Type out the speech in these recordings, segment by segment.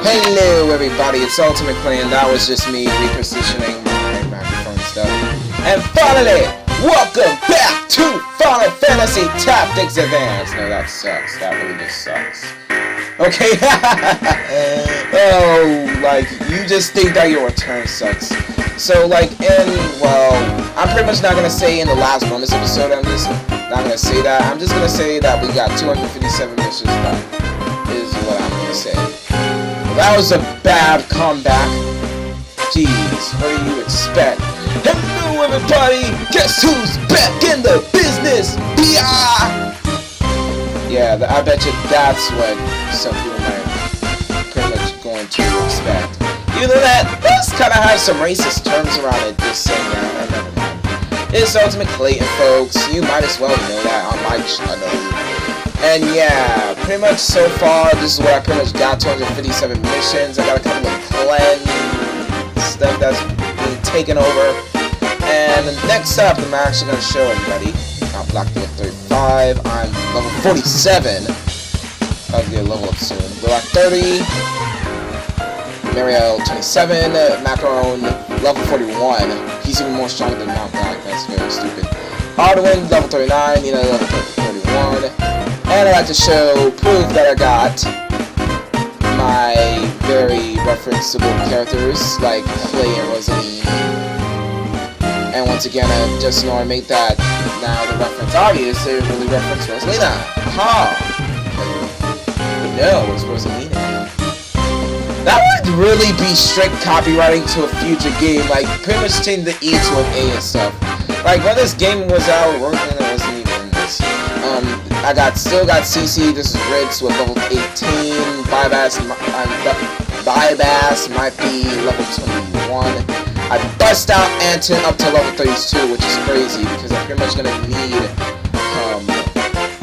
Hello everybody, it's Ultimateclayton. That was just me repositioning my microphone stuff. And finally, welcome back to Final Fantasy Tactics Advance. No, that sucks. That really just sucks. Okay. Oh, like, you just think that your return sucks. So, like, I'm pretty much not gonna say in the last bonus episode, I'm just not gonna say that. I'm just gonna say that we got 257 missions done, is what I'm gonna say. That was a bad comeback. Jeez, what do you expect? Hello everybody! Guess who's back in the business? Yeah, I bet you that's what some people might pretty much going to expect. Even though that does kind of have some racist terms around it, just saying that, never mind. It's Ultimateclayton, folks. You might as well know that on my channel. And yeah, pretty much so far, this is what I pretty much got, 257 missions. I got a couple of cleanse stuff that's being taken over. And next up, I'm actually going to show everybody. I'm blocked level 35. I'm level 47. I'll get a level up soon. Block 30. Mario 27. Macaron level 41. He's even more stronger than Mount Black. That's very stupid. Arduin level 39. Nina level 31. And I'd like to show proof that I got my very referenceable characters like Clay and Rosaline. And once again, I just want to make that now the reference obvious. They really reference Rosalina. Aha! But no, it's Rosalina. That would really be strict copywriting to a future game. Like, pretty much change the E to an A and stuff. Like, when this game was out, working, it wasn't even this. I still got CC. This is Ritz with level 18. Bybass might be level 21. I bust out Anton up to level 32, which is crazy because I'm pretty much gonna need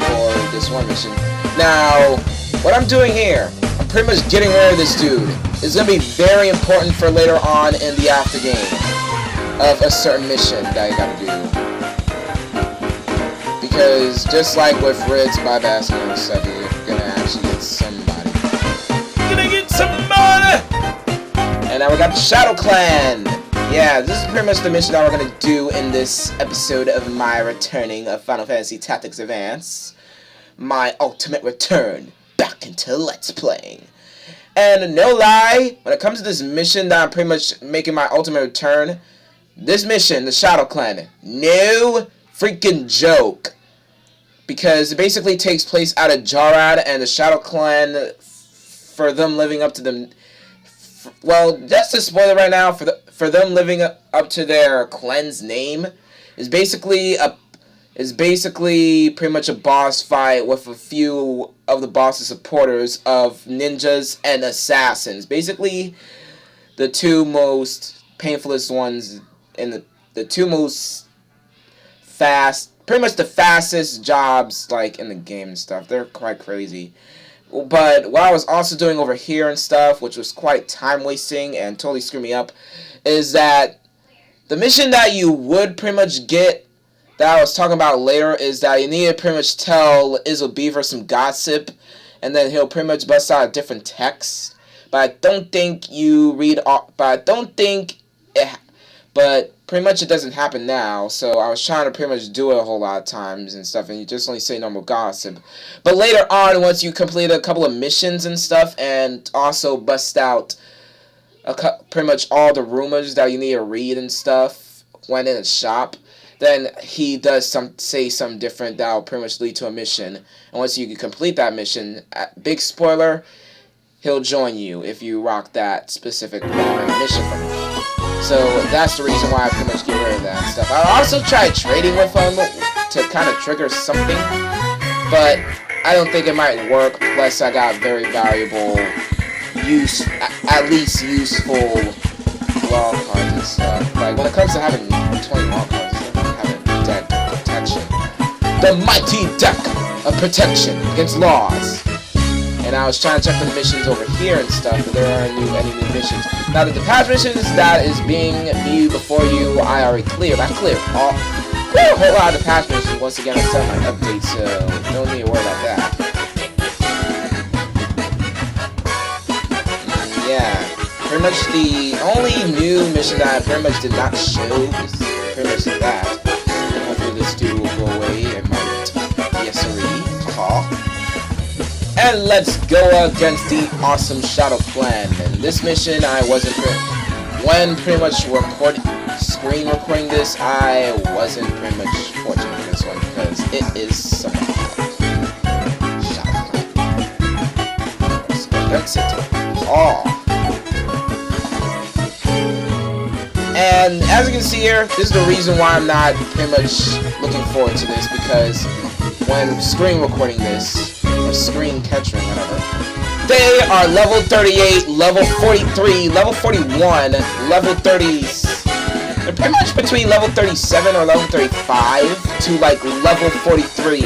for this one mission. Now, what I'm doing here, I'm pretty much getting rid of this dude. It's gonna be very important for later on in the after game of a certain mission that I gotta do. Because just like with Ritz, Bybass, and stuff, you're gonna actually get somebody. You're gonna get somebody! And now we got the Shadow Clan! Yeah, this is pretty much the mission that we're gonna do in this episode of my returning of Final Fantasy Tactics Advance. My ultimate return back into Let's Playing. And no lie, when it comes to this mission that I'm pretty much making my ultimate return, this mission, the Shadow Clan, no freaking joke. Because it basically takes place out of Jarad and the Shadow Clan, for them living up to them. Well, just to spoil it right now, for them living up to their clan's name, is basically pretty much a boss fight with a few of the boss's supporters of ninjas and assassins. Basically, the two most painfulest ones in the two most pretty much the fastest jobs like in the game and stuff. They're quite crazy. But what I was also doing over here and stuff, which was quite time wasting and totally screwed me up, is that the mission that you would pretty much get that I was talking about later is that you need to pretty much tell Izzle Beaver some gossip, and then he'll pretty much bust out a different text. But I don't think you read all, but pretty much it doesn't happen now, so I was trying to pretty much do it a whole lot of times and stuff, and you just only say normal gossip. But later on, once you complete a couple of missions and stuff, and also bust out pretty much all the rumors that you need to read and stuff when in a shop, then he does say something different that will pretty much lead to a mission. And once you can complete that mission, big spoiler, he'll join you if you rock that specific mission from him. So that's the reason why I pretty much get rid of that stuff. I also tried trading with him to kind of trigger something, but I don't think it might work. Plus, I got very valuable, at least useful wall cards and stuff. Like when it comes to having 20 wall cards, having deck protection, the mighty deck of protection against laws. And I was trying to check the missions over here and stuff, but there aren't any new missions. Now, the past missions that is being me before you, I already cleared. I cleared a whole lot of the past missions. Once again, I set my updates, so don't need to worry about that. yeah, pretty much the only new mission that I pretty much did not show is pretty much that. Hopefully this dude will go away and might call. And let's go against the awesome Shadow Clan. And this mission I wasn't when pretty much screen recording this, I wasn't pretty much fortunate for this one because it is somewhat hard. Shadow Clan. Let's go against it. Oh. And as you can see here, this is the reason why I'm not pretty much looking forward to this, because when screen recording this, or screen capturing, whatever, they are level 38, level 43, level 41, level 30. They're pretty much between level 37 or level 35 to like level 43.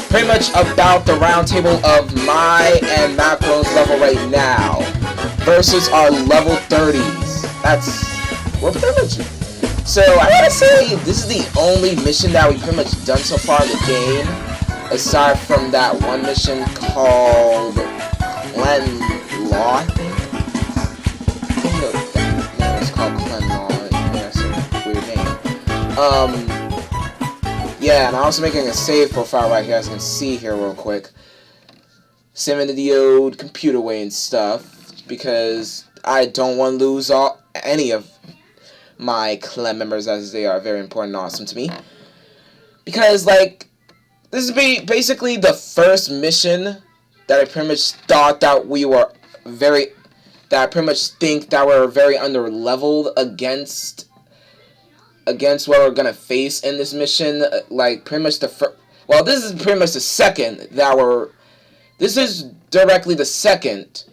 Pretty much about the round table of my and Macro's level right now versus our level 30s. We're pretty much. So I gotta say, this is the only mission that we've pretty much done so far in the game, aside from that one mission called Clan Law, I think. No, it's called Clan Law. Yeah, it's a weird name. Yeah, and I'm also making a save profile right here, as you can see here real quick. Saving the old computer way and stuff, because I don't want to lose any of my clan members, as they are very important and awesome to me. Because, like, this is basically the first mission that I pretty much thought that we were that I pretty much think that we're very under-leveled against what we're gonna face in this mission. Like, pretty much well, this is pretty much the second that this is directly the second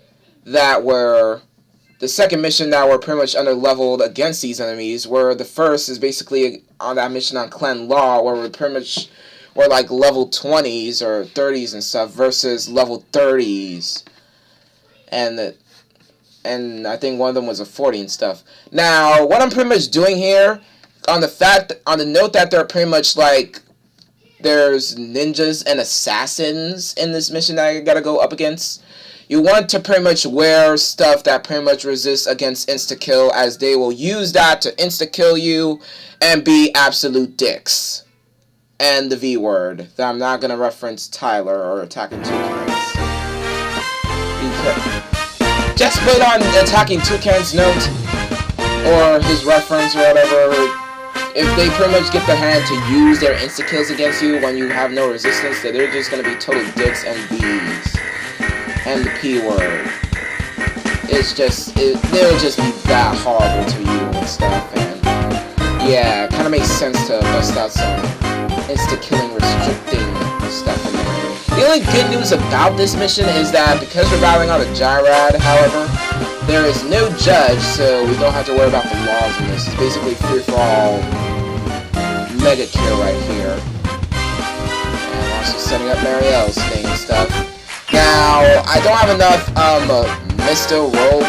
mission that we're pretty much under-leveled against these enemies, where the first is basically on that mission on Clan Law, where we're like level 20s or 30s and stuff versus level 30s. And I think one of them was a 40 and stuff. Now, what I'm pretty much doing here, on the note that they're pretty much like, there's ninjas and assassins in this mission that I gotta go up against. You want to pretty much wear stuff that pretty much resists against insta-kill, as they will use that to insta-kill you and be absolute dicks. And the V word, that I'm not going to reference Tyler or Attacking Toucans. Just put on Attacking Toucan's note, or his reference or whatever. If they pretty much get the hand to use their insta-kills against you when you have no resistance, then they're just going to be total dicks and Vs. And the P word. They'll just be that horrible to you and stuff, and yeah, it kind of makes sense to bust out some insta-killing restricting stuff in there. The only good news about this mission is that because we're battling out a Gyrad, however, there is no judge, so we don't have to worry about the laws in this. It's basically free-for-all mega kill right here. And also setting up Marielle's thing and stuff. Now, I don't have enough Mr. Roll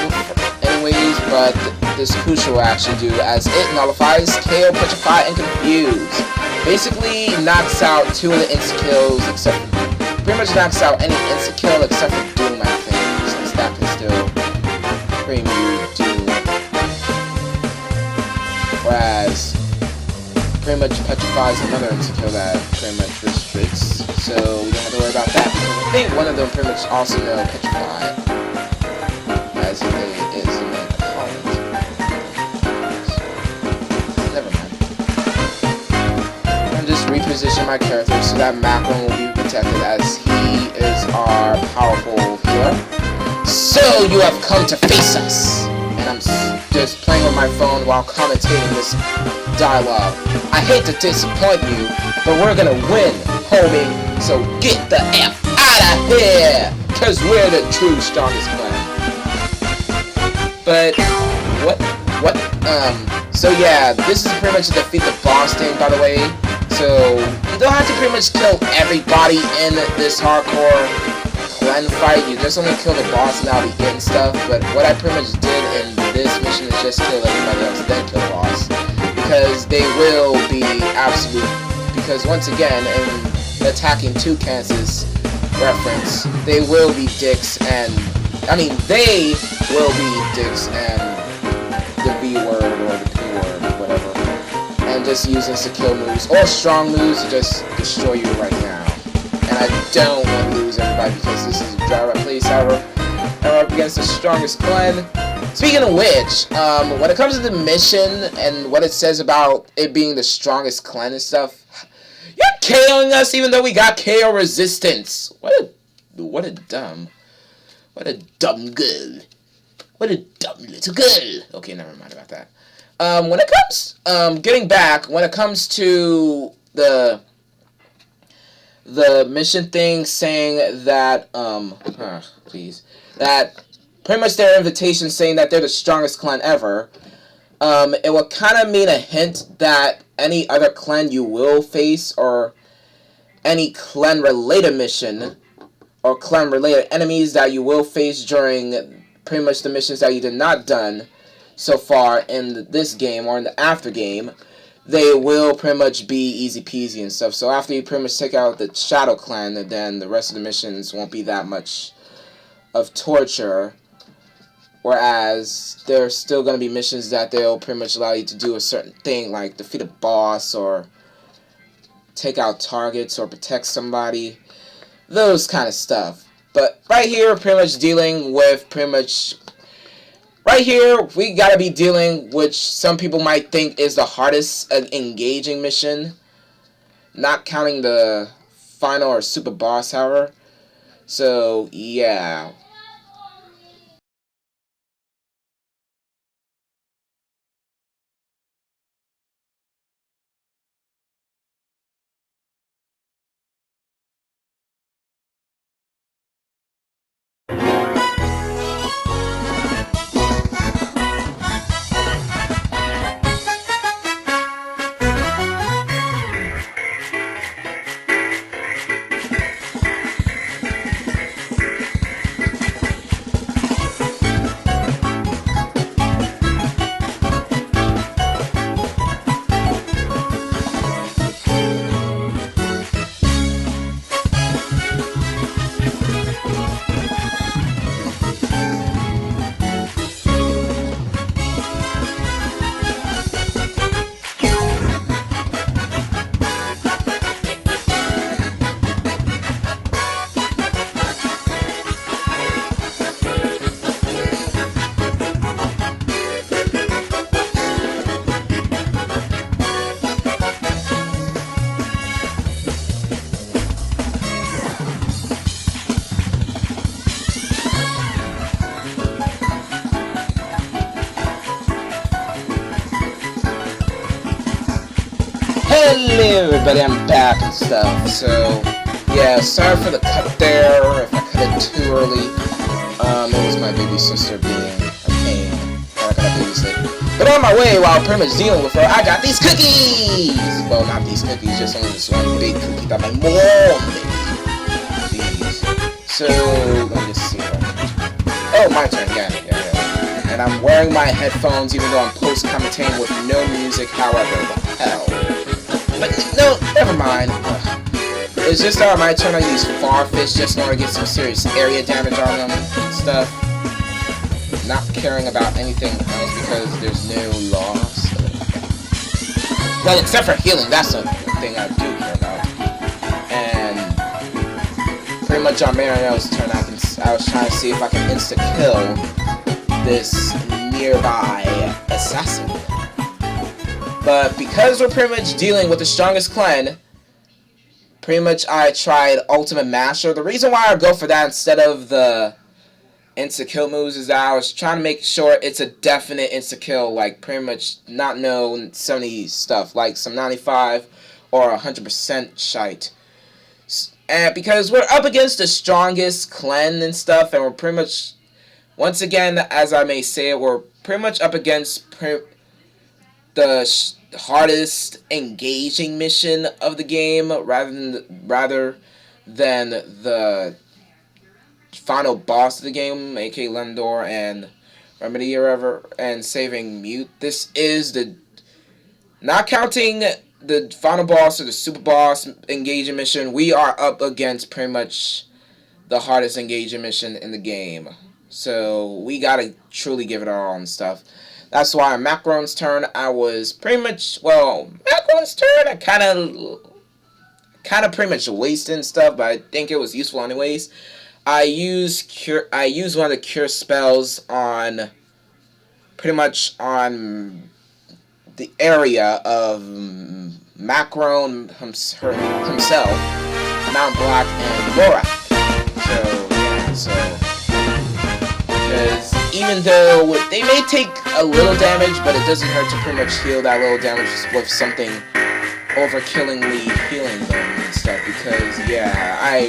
anyways, but this Kusha will actually do, as it nullifies, KO, Petrify, and Confuse. Basically knocks out 2 of the insta-kills, pretty much knocks out any insta-kill except for Doom, I think, since that can still premute Doom. Whereas, pretty much Petrifies another insta-kill that pretty much restricts, so we don't have to worry about that, because I think one of them pretty much also know Petrify, as it is in the college. Never mind. I'm just reposition my character so that Macron will be protected, as he is our powerful hero. So you have come to face us, and I'm just playing with my phone while commentating this dialogue. I hate to disappoint you, but we're gonna win, homie, so get the F out of here, cause we're the true strongest clan. But, so yeah, this is pretty much a defeat the boss thing, by the way, so you don't have to pretty much kill everybody in this hardcore clan fight. You just only kill the boss and that'll be it and stuff, but what I pretty much did in this mission is just kill everybody else, then kill the boss. Because they will be absolute, because once again, in Attacking Toucans' reference, they will be dicks, and, I mean, they will be dicks and the V word or the P word, whatever. And just use insta-kill moves or strong moves to just destroy you right now. And I don't want to lose everybody because this is a dry rep play server. And we're up against the strongest clan. Speaking of which, when it comes to the mission and what it says about it being the strongest clan and stuff, you're KOing us even though we got KO resistance. What a dumb girl. What a dumb little girl. Okay, never mind about that. When it comes, getting back, when it comes to the mission thing saying that, that pretty much their invitation saying that they're the strongest clan ever, it will kind of mean a hint that any other clan you will face or any clan-related mission or clan-related enemies that you will face during pretty much the missions that you did not done so far in this game or in the after game, they will pretty much be easy peasy and stuff. So after you pretty much take out the Shadow Clan, then the rest of the missions won't be that much of torture. Whereas there's still going to be missions that they'll pretty much allow you to do a certain thing, like defeat a boss or take out targets or protect somebody. Those kind of stuff. But right here, pretty much dealing with right here, we gotta be dealing, which some people might think is the hardest engaging mission. Not counting the final or super boss, however. So, yeah. Hello everybody, I'm back and stuff. So, yeah, sorry for the cut there, if I cut it too early. It was my baby sister being a pain. I gotta babysit. But on my way, while pretty much dealing with her, I got these cookies! Well, not these cookies, just only this one big cookie that my mom made. Jeez. So, let me just see. Oh, my turn, yeah. And I'm wearing my headphones even though I'm post-commentating with no music, however, what the hell. But no, never mind. It's just my turn. I use Farfish just in order to get some serious area damage on them and stuff. Not caring about anything else because there's no loss. Well, except for healing, that's the thing I do care about. And pretty much on Marionel's turn, I was trying to see if I can insta-kill this nearby assassin. But because we're pretty much dealing with the strongest clan, pretty much I tried Ultimate Master. The reason why I go for that instead of the insta-kill moves is that I was trying to make sure it's a definite insta-kill, like pretty much not no 70 stuff, like some 95 or 100% shite. And because we're up against the strongest clan and stuff, and we're pretty much, once again, as I may say it, we're pretty much up against the hardest engaging mission of the game, rather than the final boss of the game, aka Lendor and Remedy or whatever, and saving Mute. This is the, not counting the final boss or the super boss engaging mission, we are up against pretty much the hardest engaging mission in the game. So we gotta truly give it our all and stuff. That's why on Macron's turn, I was pretty much, well, Macron's turn, I kind of pretty much wasting stuff, but I think it was useful anyways. I used one of the cure spells on pretty much on the area of Macron himself, Mount Black, and Lorac. So yeah, because even though they may take a little damage, but it doesn't hurt to pretty much heal that little damage with something overkillingly healing them and stuff. Because yeah, I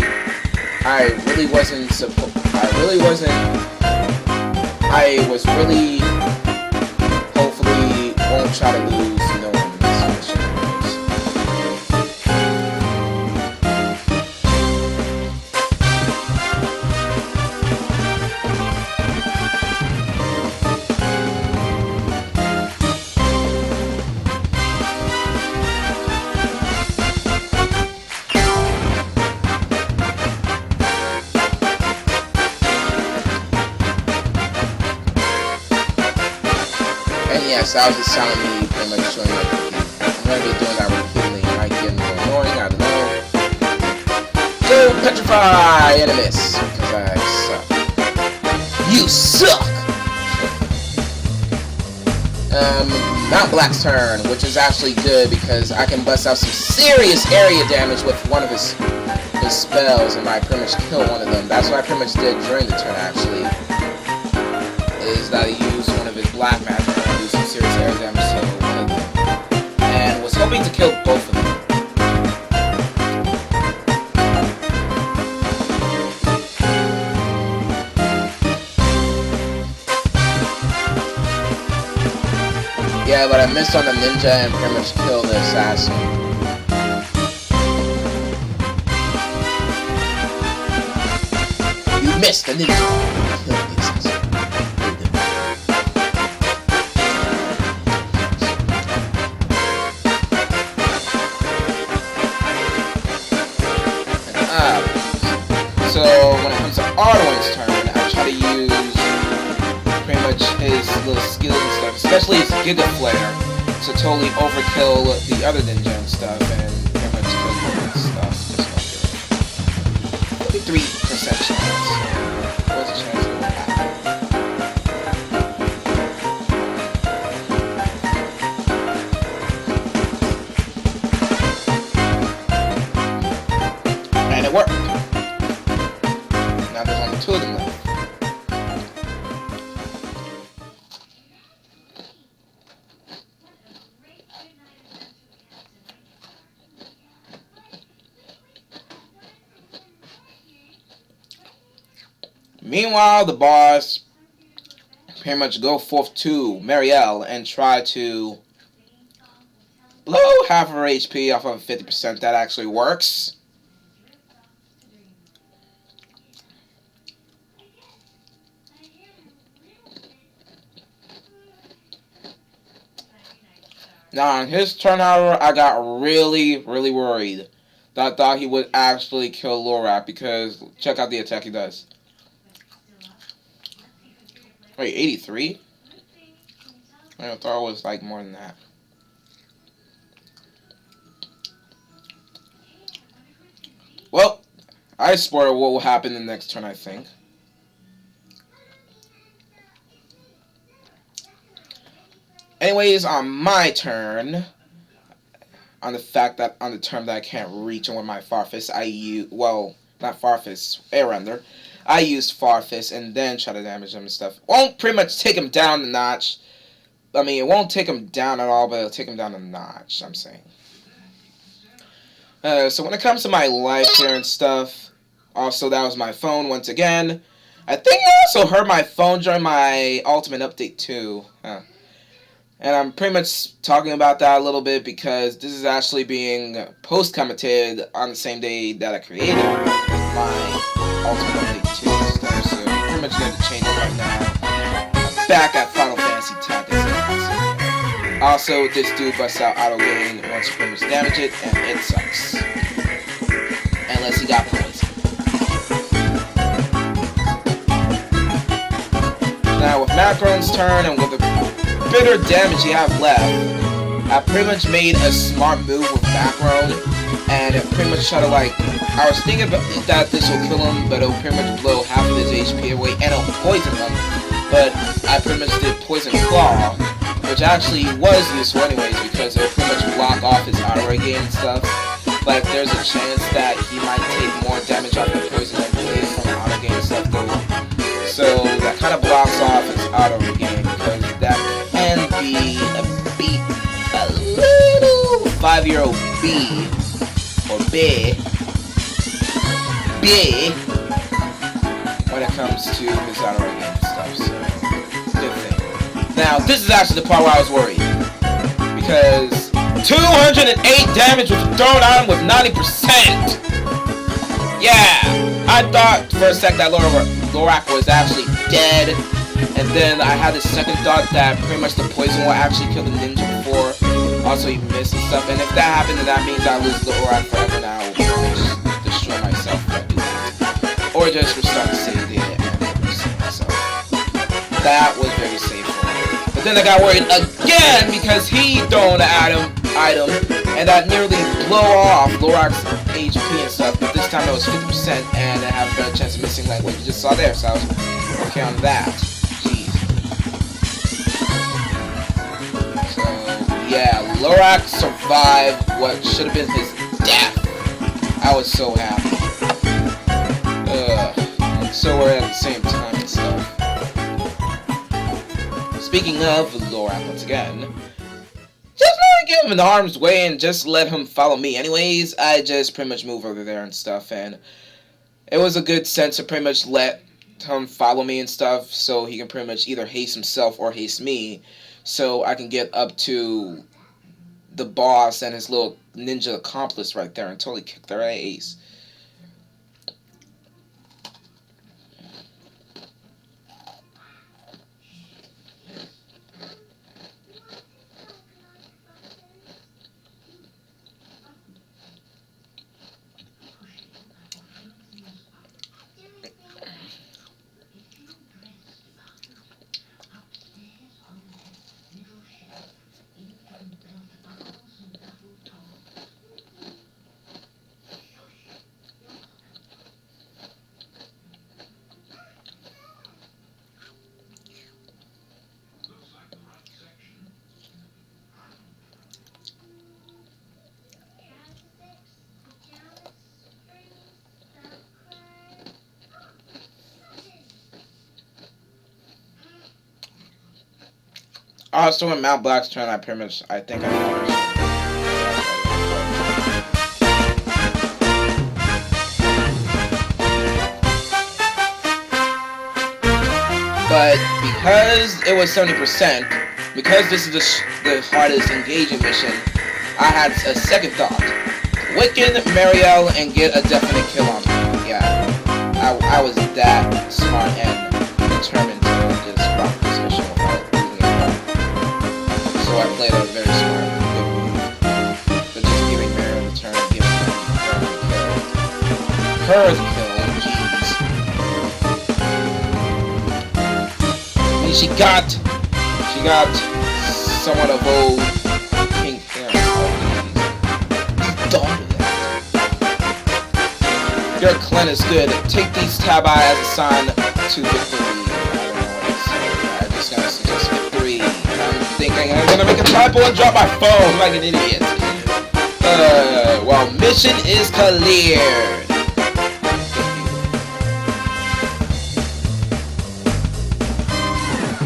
was really hopefully won't try to lose no one in this mission. Yes, that was just telling me pretty much showing up. I'm going to be doing that repeatedly. It might get a little annoying, I don't know. So, petrify enemies, because I suck. You suck! Mount Black's turn, which is actually good because I can bust out some serious area damage with one of his spells, and I pretty much kill one of them. That's what I pretty much did during the turn, actually. Is that he used one of his black magic and do some serious air damage to one of them. And was hoping to kill both of them. Yeah, but I missed on the ninja and pretty much killed the assassin. You missed the ninja. So when it comes to Ardoin's turn, I try to use pretty much his little skills and stuff, especially his Giga Flare, to totally overkill the other ninja and stuff, and pretty much kill him and stuff. Just 53% chance. What's the chance it will happen? And it worked. Now there's only 2 of them left. Meanwhile, the boss pretty much go forth to Marielle and try to blow half of her HP off of 50%. That actually works. Now, on his turn, however, I got really worried. I thought he would actually kill Lorac, because check out the attack he does. Wait, 83? I thought it was like more than that. Well, I spoil what will happen the next turn, I think. Anyways, on my turn, on the turn that I can't reach and with my Farfist, I use, well, not Farfist, Air Render, I used Farfist and then try to damage him and stuff. Won't pretty much take him down a notch. I mean, it won't take him down at all, but it'll take him down a notch, I'm saying. So when it comes to my life here and stuff, also that was my phone once again. I think I also heard my phone during my Ultimate Update too. And I'm pretty much talking about that a little bit because this is actually being post-commentated on the same day that I created my Ultimate Update 2 and stuff. So I'm pretty much going to change it right now. I'm back at Final Fantasy Tactics. Also, this dude busts out auto gain once you pretty much damage it, and it sucks. Unless he got poison. with Macron's turn and with the bit of damage you have left, I pretty much made a smart move with Macron, and it pretty much tried to like, I was thinking that this will kill him, but it'll pretty much blow half of his HP away, and it'll poison him, but I pretty much did Poison Claw, which actually was useful anyways, because it'll pretty much block off his auto regain and stuff. Like, there's a chance that he might take more damage off the poison than he is from the auto regain stuff though. So that kind of blocks off his auto regain, because that can be a little 5-year-old B, or B, when it comes to his auto regain and stuff, so good thing. Now, this is actually the part where I was worried, because 208 damage was thrown on him with 90%! Yeah! I thought for a sec that Lorak was actually dead, and then I had the second thought that pretty much the poison will actually kill the ninja before. Also, he missed and stuff, and if that happened, then that means I lose Lorak forever now. I will just destroy myself if I do that. Or just restart the save data and reset myself. That was very safe for me. But then I got worried again because he thrown an item, and that nearly blow off Lorak's HP and stuff, but this time it was 50% and I have a better chance of missing like what you just saw there, so I was okay on that. Jeez. So yeah, Lorak survived what should have been his death. I was so happy. So we're at the same time and stuff. Speaking of Lorak once again, just not give him an arm's way and just let him follow me. Anyways, I just pretty much move over there and stuff, and it was a good sense to pretty much let him follow me and stuff, so he can pretty much either haste himself or haste me, so I can get up to the boss and his little ninja accomplice right there and totally kick their ass. Also, in Mount Black's turn, I think I finished. But because it was 70%, because this is the hardest engaging mission, I had a second thought. Wicked Marielle and get a definite kill on me. Yeah, I was that smart and determined to just rock this mission without losing it. So I played a very smart, good move. But just giving Marielle the turn and giving her the kill. She got somewhat of old pink hair. Don't do that. Your clan is good. Take these tabi as a sign to victory. I don't know what to say. I'm just gonna suggest victory. I'm thinking I'm gonna make a typo and drop my phone like an idiot. Well, mission is cleared.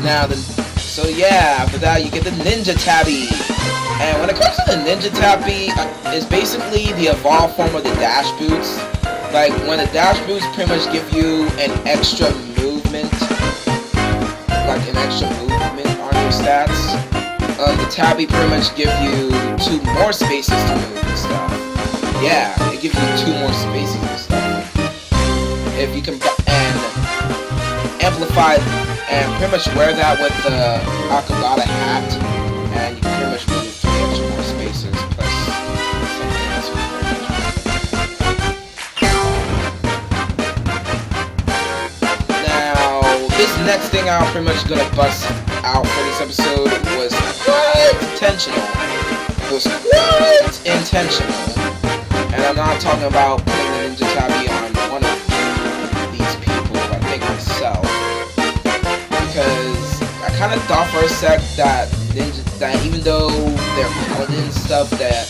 Now, so yeah, after that you get the Ninja Tabby. And when it comes to the Ninja Tabby, it's basically the evolved form of the Dash Boots. Like, when the Dash Boots pretty much give you an extra movement, on your stats, the Tabby pretty much give you 2 more spaces to move and stuff. Yeah, it gives you 2 more spaces and stuff. If you can, and amplify and pretty much wear that with the Akagata hat, and you can pretty much move 3 extra more spaces, plus something else. Now, this next thing I'm pretty much gonna bust out for this episode was quite intentional. It was quite intentional. And I'm not talking about putting the ninja tabi on one of these people, I think myself. Because I kind of thought for a sec that even though they're paladins and stuff, that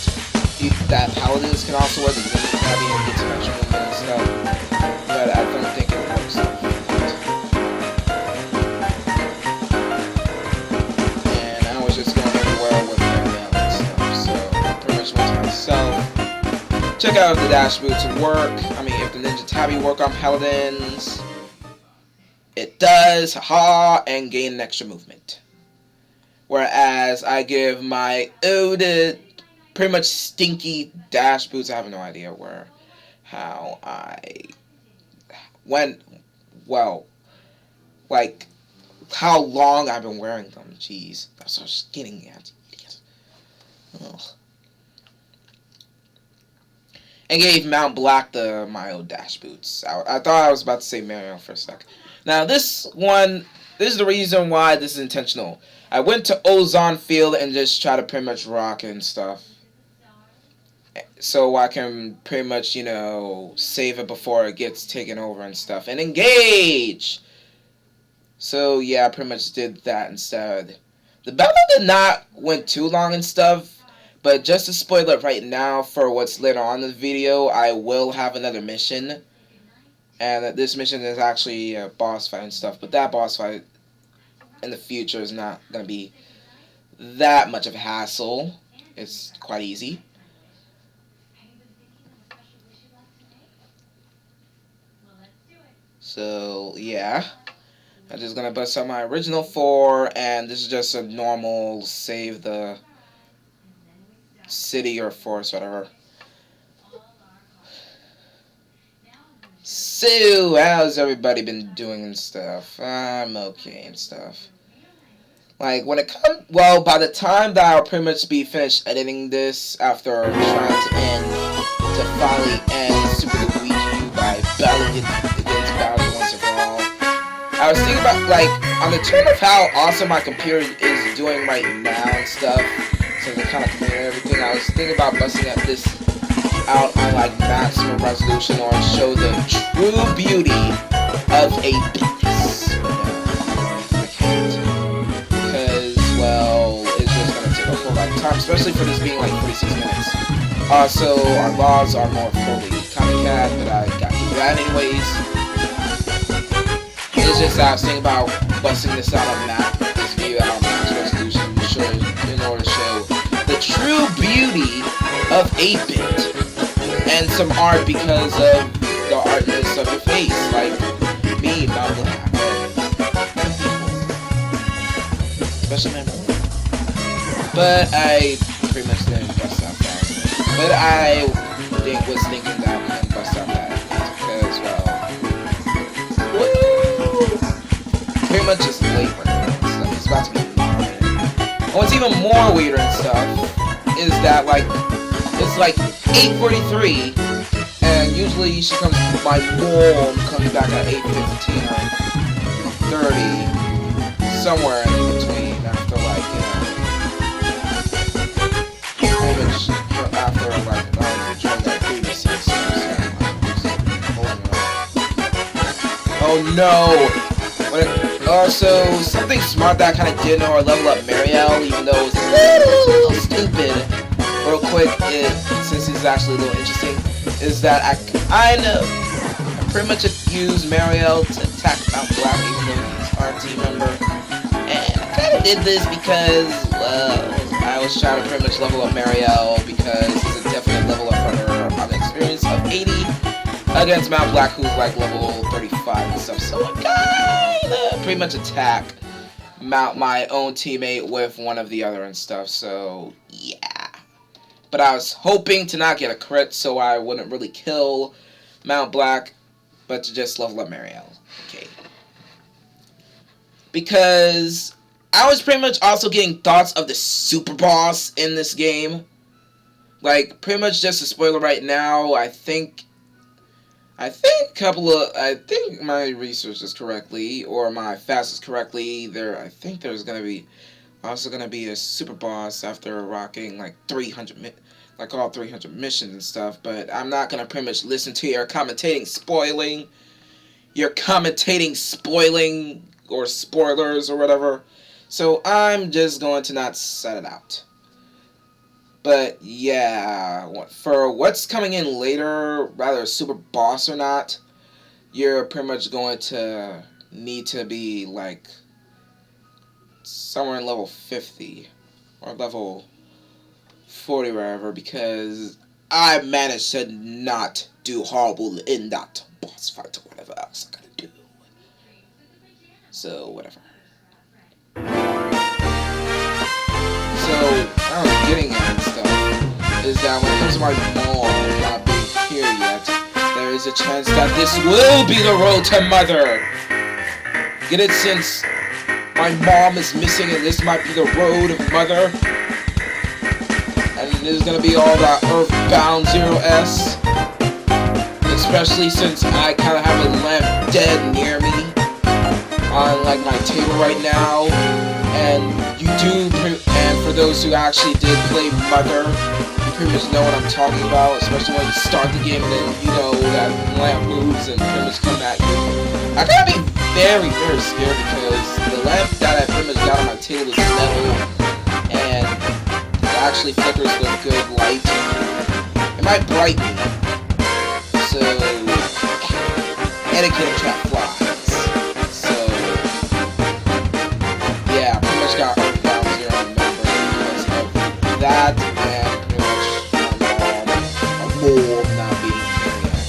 paladins can also wear the ninja tabi and get special movement and stuff. But I don't think it works. And I was just going everywhere with Marielle and stuff. So I pretty much went to myself. Check out if the dash boots work. I mean, if the ninja tabi work on paladins. It does, haha, and gain an extra movement. Whereas I give my Owhhh pretty much stinky dash boots. I have no idea how how long I've been wearing them. Jeez, that's what I was getting at. Ugh. And gave Mount Black my old dash boots. I thought I was about to say Mario for a sec. Now this is the reason why this is intentional. I went to Ozone Field and just try to pretty much rock it and stuff. So I can pretty much, you know, save it before it gets taken over and stuff. And engage! So yeah, I pretty much did that instead. The battle did not went too long and stuff. But just to spoil it right now for what's later on in the video, I will have another mission. And this mission is actually a boss fight and stuff. But that boss fight in the future is not going to be that much of a hassle. It's quite easy. So, yeah. I'm just going to bust out my original 4. And this is just a normal save the city or forest, whatever. So, how's everybody been doing and stuff? I'm okay and stuff. Like, when it comes, well, by the time that I'll pretty much be finished editing this after trying to finally end Super Luigi by battling it against Bowser once and for all, I was thinking about, like, on the term of how awesome my computer is doing right now and stuff, since it kind of cleared everything, I was thinking about busting up this out on like maximum resolution or show the true beauty of 8-bitness. I can't. Because, well, it's just going to take a whole lot of time, especially for this being like 46 minutes. Also, our laws are more fully copycat, but I got to do that anyways. It's just that I was thinking about busting this out on this video out on max resolution in order to show the true beauty of 8-bit. And some art because of the artness of your face, like me, Mount Black, especially my mom. But I pretty much didn't bust out that. But I was thinking that we can bust out that because, well, pretty much just late right now and stuff. It's about to be 9. And what's even more weirder and stuff is that, like, it's like 8:43, and usually she comes, my mom comes back at 8:15 or 30, somewhere in between, after like, you know, pretty much after like, during that babysitting stuff. Oh no! Also, something smart that I kind of did know, or level up Marielle, even though it was a little stupid. Real quick, since it's actually a little interesting, is that I pretty much use Marielle to attack Mount Black, even though he's our team member. And I kind of did this because, well, I was trying to pretty much level up Marielle because it's a definite level up for her on the experience of 80 against Mount Black, who's like level 35 and stuff. So I kinda pretty much attack my own teammate with one of the other and stuff. So yeah. But I was hoping to not get a crit so I wouldn't really kill Mount Black, but to just level up Marielle. Okay. Because I was pretty much also getting thoughts of the super boss in this game. Like, pretty much just a spoiler right now, I think I think my research is correctly, or my facts is correctly. I think there's gonna be also gonna be a super boss after rocking like 300 like all 300 missions and stuff. But I'm not gonna pretty much listen to your commentating spoiling or spoilers or whatever. So I'm just going to not set it out. But yeah, for what's coming in later, rather a super boss or not, you're pretty much going to need to be like somewhere in level 50 or level 40 wherever, because I managed to not do horrible in that boss fight or whatever else I gotta do. So whatever. So I was getting at and stuff is that when it comes to my mom not being here yet, there is a chance that this will be the road to mother. Get it, since my mom is missing and this might be the road of mother. And there's gonna be all that Earthbound Zero S. Especially since I kinda have a lamp dead near me on like my table right now. And for those who actually did play Mother, you pretty much know what I'm talking about, especially when you start the game and then you know that lamp moves and pretty much come at you. I gotta be very, very scared because the lamp that I pretty much got on my table is metal and it actually flickers with good light. It might brighten me. So, etiquette of trap flies. So, yeah, pretty much got Earthbound Zero on member because of that and pretty much my mom not being here yet.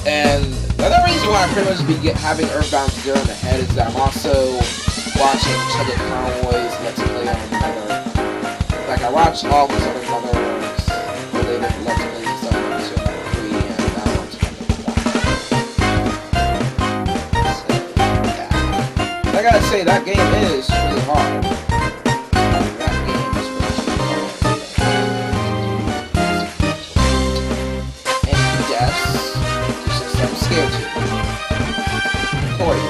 And the other reason why I pretty much be having Earthbound Zero in the head is that I'm also watching Chugged Conway's Let's Play on Mother. Like, I watch all these other Mothers related Let's Plays and stuff on Zero Number 3, and that one's kind of fun. So, yeah. But I gotta say, that game is really hard. That game is really hard. And deaths, it's just I'm scared to. Corey.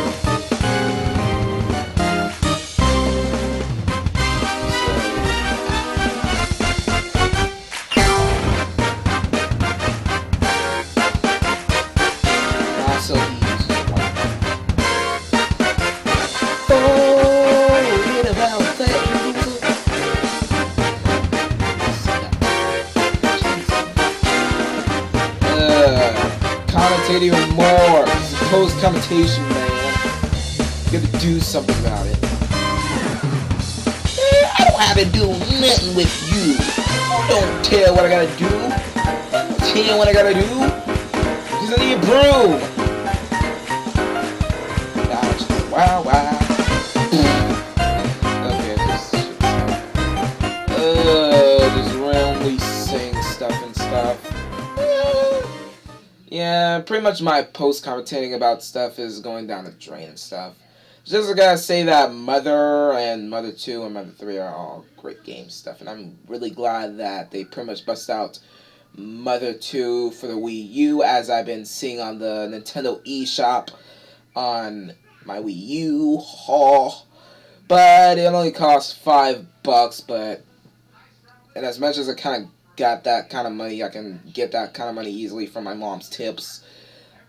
Commentate even more. This is post-commentation, man. You gotta do something about it. I don't have to do nothing with you. Don't tell what I gotta do. Tell what I gotta do. Because I need a broom. Wow, wow. Okay, just randomly saying stuff and stuff. Yeah, pretty much my post-commentating about stuff is going down the drain and stuff. Just gotta say that Mother and Mother 2 and Mother 3 are all great games stuff, and I'm really glad that they pretty much bust out Mother 2 for the Wii U, as I've been seeing on the Nintendo eShop on my Wii U haul. But it only costs $5, but and as much as I kind of got that kind of money, I can get that kind of money easily from my mom's tips.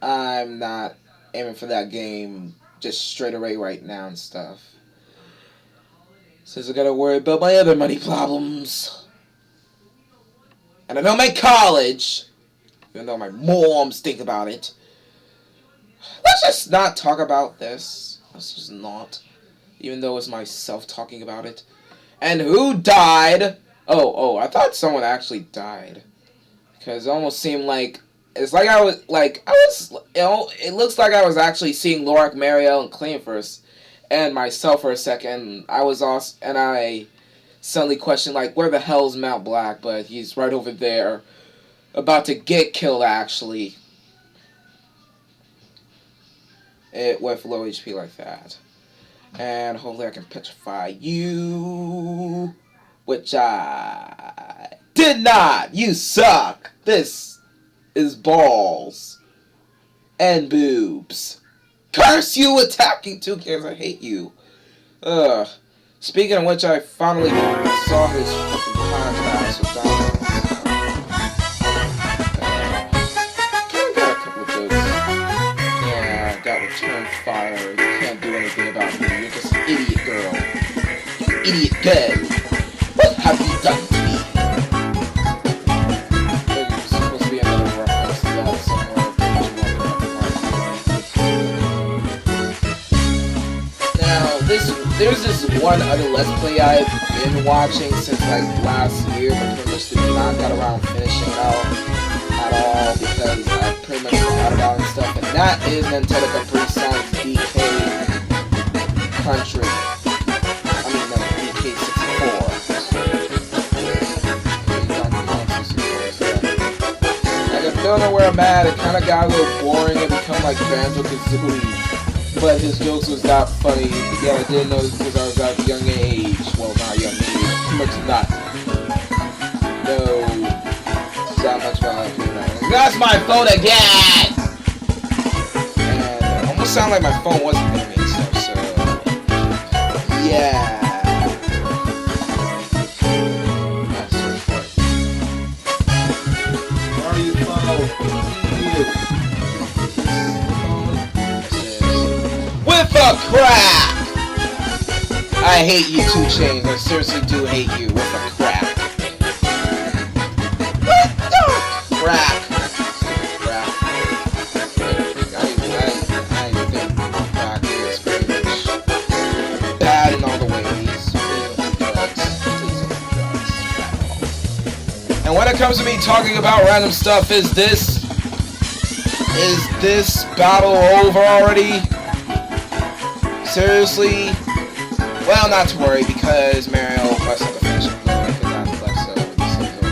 I'm not aiming for that game just straight away right now and stuff, since I gotta worry about my other money problems. And I don't make college, even though my moms think about it. Let's just not talk about this. Let's just not. Even though it's myself talking about it. And who died? Oh, I thought someone actually died. Because it almost seemed like, it's like it looks like I was actually seeing Lorac, Mariel, and Clayton first, and myself for a second. And I suddenly questioned, like, where the hell's Mount Black? But he's right over there, about to get killed, actually. With low HP like that. And hopefully I can petrify you, which I did not. You suck. This is balls. and boobs. Curse you attacking toucans, I hate you. Ugh. Speaking of which, I finally saw his fucking contrast with Donald. Kinda got a couple of jokes. Yeah, got return fire. You can't do anything about me. You're just an idiot girl. You idiot girl. What have you done to me? There's supposed to be another reference to that somewhere. Now, there's this one other Let's Play I've been watching since like last year, but pretty much did not got around finishing it out at all because I pretty much forgot about it and stuff, and that is Nintendo Capri Sun's DK Country. I mean, no, DK64. Like, I don't know where I'm at. It kind of got a little boring and become like Banjo-Kazooie. But his jokes was not funny. Yeah, I didn't know this because I was at a young age. Well, not a young age. Too much not. No. That much about it. That's my phone again! And it almost sounded like my phone wasn't giving me stuff, so... Yeah. Where are you, phone? With a crack! I hate you, 2 Chainz. I seriously do hate you. With a crack. With the crack. Crack. I think crack is pretty much bad in all the ways. And when it comes to me talking about random stuff, is this battle over already? Seriously? Well, not to worry, because Mario must have to finish it because that's left, so this is over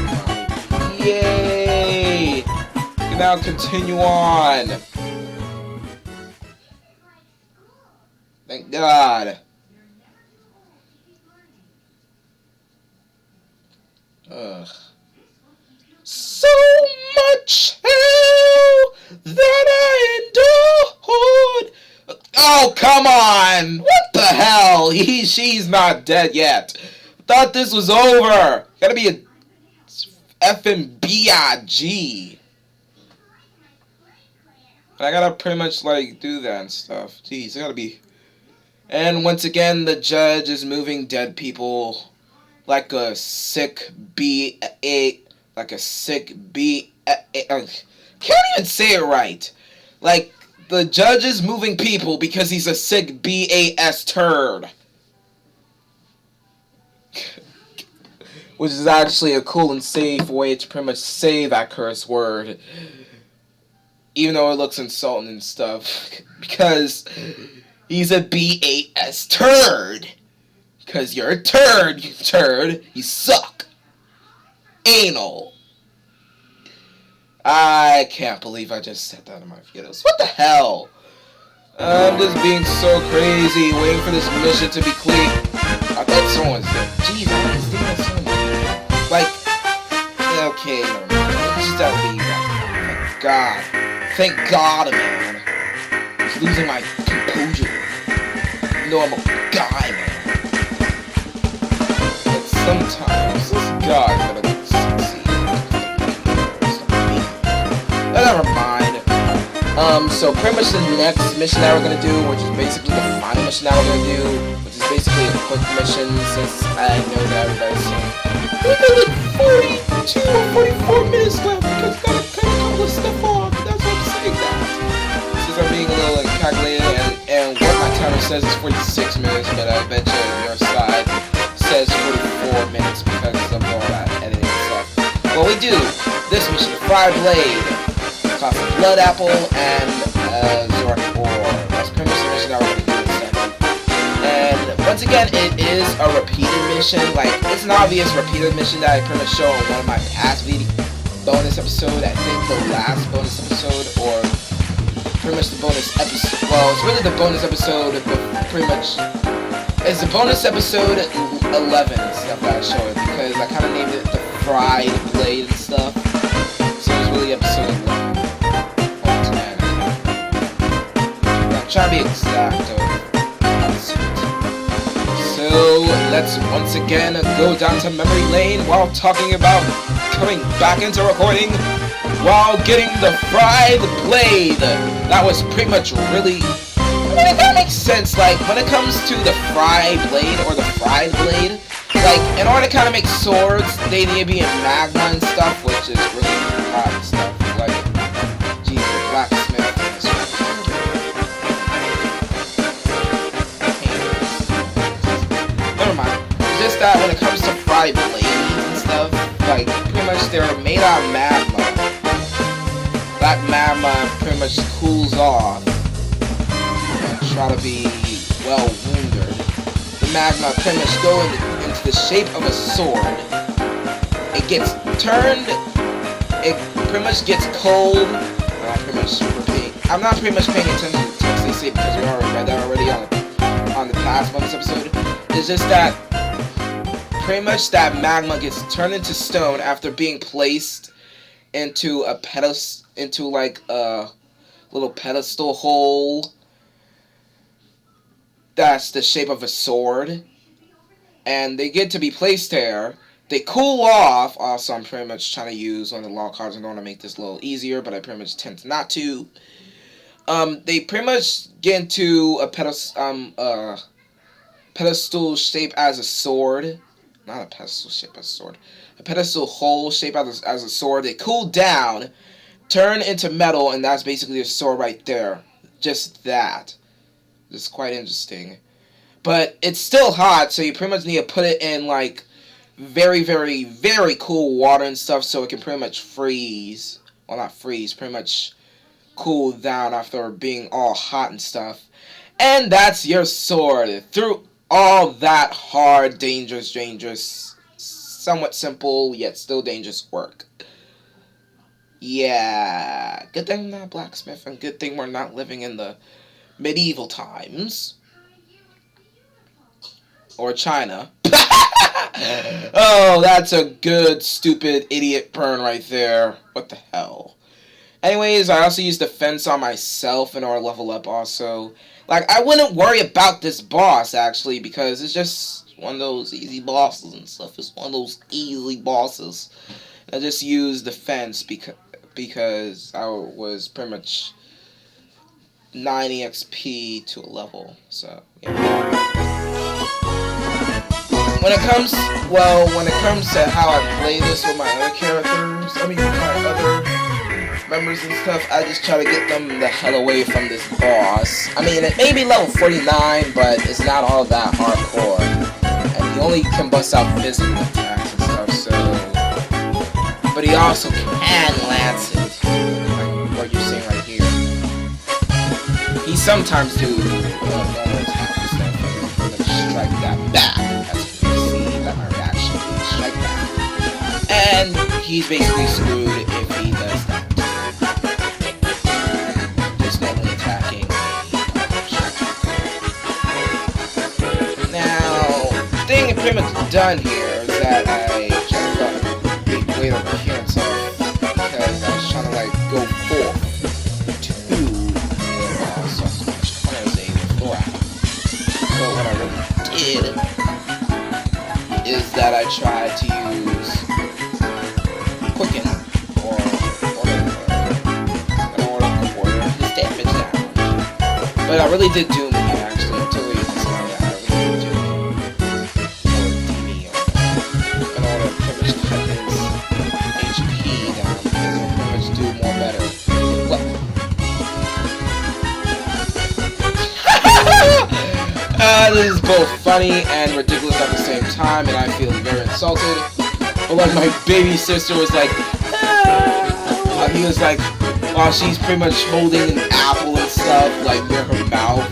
fine. Yay! We can now continue on. Thank God. Ugh. So much hell that I endured. Oh, come on! What the hell? She's not dead yet. Thought this was over. Gotta be a effing B.I.G. I gotta pretty much, like, do that and stuff. Jeez, I gotta be... And once again, the judge is moving dead people like a sick B.A. Like a sick B.A. Can't even say it right. Like... The judge is moving people because he's a sick B.A.S. turd. Which is actually a cool and safe way to pretty much say that curse word. Even though it looks insulting and stuff. Because he's a B.A.S. turd. Because you're a turd, you turd. You suck. Anal. I can't believe I just said that in my videos. What the hell? I'm just being so crazy, waiting for this mission to be clear. I thought someone was dead. Jeez, I was thinking of someone. Like, okay, never mind. It's just that leave. Thank God. Thank God, man. I was losing my composure. You know I'm a guy, man. But sometimes this guy gotta succeed. Never mind. So pretty much the next mission that we're gonna do, which is basically the final mission that we're gonna do, which is basically a quick mission, since I know that everybody's saying we got like 42 or 44 minutes left because I gotta cut a couple of stuff off. That's why I'm saying that. Since I'm being a little calculated, and what my timer says is 46 minutes, but I bet you your side says 44 minutes because of all that editing stuff. Well, we do this mission, Fire Blade. Cost a Blood Apple and Zork Ore. That's pretty much the mission that we're going to do instead. And once again, it is a repeated mission. Like, it's an obvious repeated mission that I pretty much show on one of my past bonus episode. I think the last bonus episode, or pretty much the bonus episode. Well, it's really the bonus episode, but pretty much it's the bonus episode 11 and stuff that I show it because I kind of named it the Fried Blade and stuff. So it's really episode 11. trying to be exact. So let's once again go down to memory lane while talking about coming back into recording while getting the fried blade. That was pretty much really. I mean, that makes sense. Like when it comes to the fried blade or the fried blade, like in order to kind of make swords, they need to be in magma and stuff, which is really hot stuff. Like, geez, the blacksmith. Never mind. It's just that when it comes to fried blades and stuff, like pretty much they're made out of magma. That magma pretty much cools off and try to be well wounded. The magma pretty much go into the shape of a sword. It gets turned. It pretty much gets cold. I'm not pretty much paying attention to the text they say because we already read that already on the past bonus episode. It's just that pretty much that magma gets turned into stone after being placed into a pedestal, into like a little pedestal hole that's the shape of a sword, and they get to be placed there. They cool off. Also, I'm pretty much trying to use one of the law cards in order to make this a little easier, but I pretty much tend to not to. They pretty much get into a pedestal shape as a sword. Not a pedestal shape as a sword. A pedestal hole shape as a sword. They cool down, turn into metal, and that's basically a sword right there. Just that. It's quite interesting. But it's still hot, so you pretty much need to put it in, like, very, very, very cool water and stuff so it can pretty much freeze. Well, not freeze, pretty much cool down after being all hot and stuff. And that's your sword. Through all that hard, dangerous, somewhat simple, yet still dangerous work. Yeah. Good thing I'm not a blacksmith, and good thing we're not living in the medieval times. Or China. Oh, that's a good, stupid, idiot burn right there. What the hell? Anyways, I also use defense on myself in order to level up also. Like, I wouldn't worry about this boss, actually, because it's just one of those easy bosses and stuff. It's one of those easy bosses. I just use defense because I was pretty much 90 XP to a level. So, yeah. When it comes to how I play this with my other characters, my other members and stuff, I just try to get them the hell away from this boss. I mean, it may be level 49, but it's not all that hardcore. And he only can bust out physical attacks and stuff, so... But he also can lance it, like what you're seeing right here. He sometimes do normal attacks and stuff, and strike that back. And he's basically screwed if he does that. Just normally attacking. Now, the thing pretty much done here is that I tried to make weight over here and stuff because I was trying to like go forth to so I was a thorax. But what I really did is that I tried to use quicken or his damage down. But I really did doom him actually until he decided I really did doom him. In order to pretty much cut his HP down because he'll pretty much do more better. This is both funny and ridiculous at the same time, and I feel very insulted. But like my baby sister was like, he was like, while she's pretty much holding an apple and stuff, like near her mouth.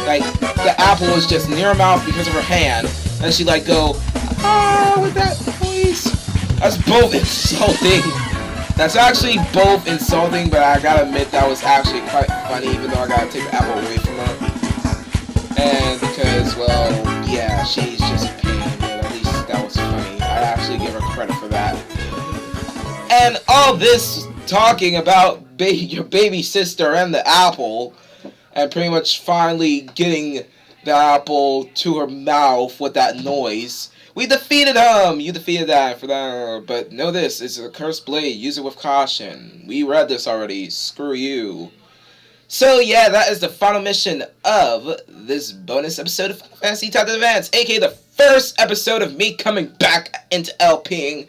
Like the apple was just near her mouth because of her hand, and she like go, with that voice. That's both insulting. That's actually both insulting, but I gotta admit that was actually quite funny, even though I gotta take the apple away from her. And because, well, yeah, she's just a pain, but at least that was funny. I actually give her credit for that. And all this talking about your baby sister and the apple, and pretty much finally getting the apple to her mouth with that noise. We defeated him! You defeated that for that. But know this, it's a cursed blade. Use it with caution. We read this already. Screw you. So yeah, that is the final mission of this bonus episode of Final Fantasy Tactics Advance, aka the first episode of me coming back into LPing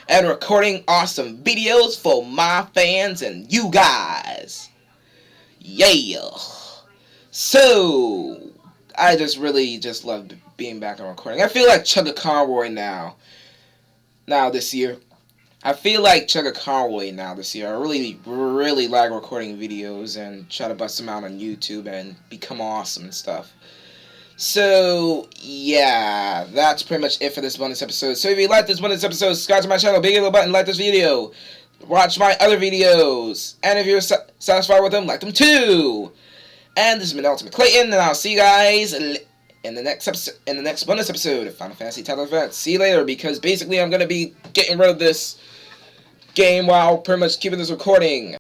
and recording awesome videos for my fans and you guys. Yeah. So, I just really love being back and recording. I feel like Chugga Conroy now this year. I feel like Chugga Conroy now this year. I really like recording videos and try to bust them out on YouTube and become awesome and stuff. So, yeah, that's pretty much it for this bonus episode. So if you like this bonus episode, subscribe to my channel, big little button, like this video. Watch my other videos. And if you're satisfied with them, like them too. And this has been Ultimateclayton, and I'll see you guys in the next bonus episode of Final Fantasy Tactics Advance. See you later, because basically I'm going to be getting rid of this game while pretty much keeping this recording.